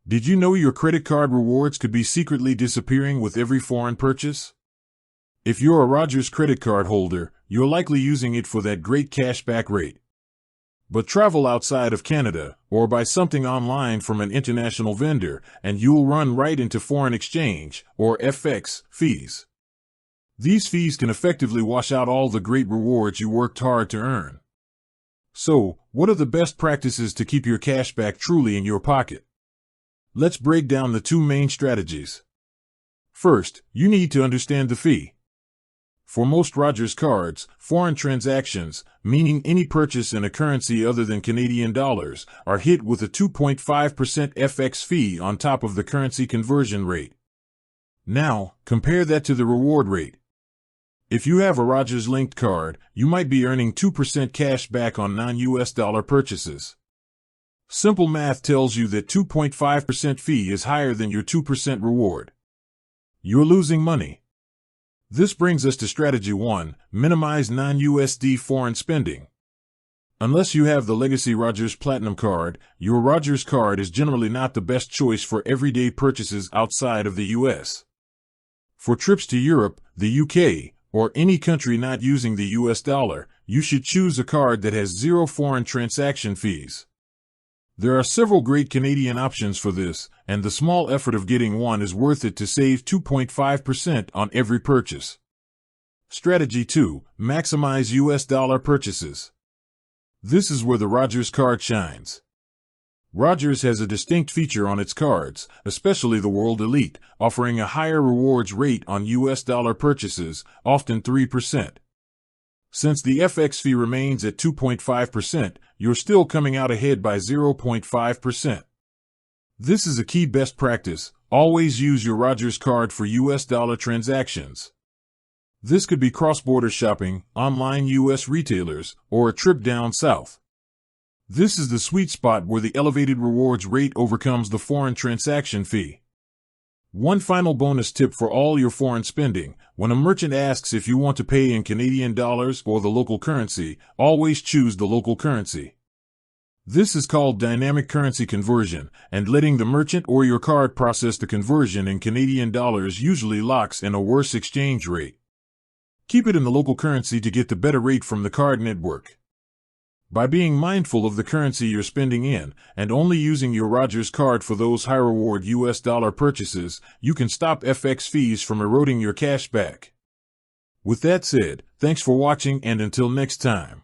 Did you know your credit card rewards could be secretly disappearing with every foreign purchase? If you're a Rogers credit card holder, you're likely using it for that great cashback rate. But travel outside of Canada, or buy something online from an international vendor, and you'll run right into foreign exchange, or FX, fees. These fees can effectively wash out all the great rewards you worked hard to earn. So, what are the best practices to keep your cashback truly in your pocket? Let's break down the two main strategies. First, you need to understand the fee. For most Rogers cards, foreign transactions, meaning any purchase in a currency other than Canadian dollars, are hit with a 2.5% FX fee on top of the currency conversion rate. Now, compare that to the reward rate. If you have a Rogers linked card, you might be earning 2% cash back on non-US dollar purchases. Simple math tells you that 2.5% fee is higher than your 2% reward. You're losing money. This brings us to strategy 1, minimize non-USD foreign spending. Unless you have the legacy Rogers Platinum card, your Rogers card is generally not the best choice for everyday purchases outside of the US. For trips to Europe, the UK, or any country not using the US dollar, you should choose a card that has zero foreign transaction fees. There are several great Canadian options for this, and the small effort of getting one is worth it to save 2.5% on every purchase. Strategy 2, maximize US dollar purchases. This is where the Rogers card shines. Rogers has a distinct feature on its cards, especially the World Elite, offering a higher rewards rate on US dollar purchases, often 3%. Since the FX fee remains at 2.5%, you're still coming out ahead by 0.5%. This is a key best practice. Always use your Rogers card for US dollar transactions. This could be cross-border shopping, online US retailers, or a trip down south. This is the sweet spot where the elevated rewards rate overcomes the foreign transaction fee. One final bonus tip for all your foreign spending: when a merchant asks if you want to pay in Canadian dollars or the local currency, always choose the local currency. This is called dynamic currency conversion, and letting the merchant or your card process the conversion in Canadian dollars usually locks in a worse exchange rate. Keep it in the local currency to get the better rate from the card network. By being mindful of the currency you're spending in, and only using your Rogers card for those high-reward US dollar purchases, you can stop FX fees from eroding your cash back. With that said, thanks for watching, and until next time.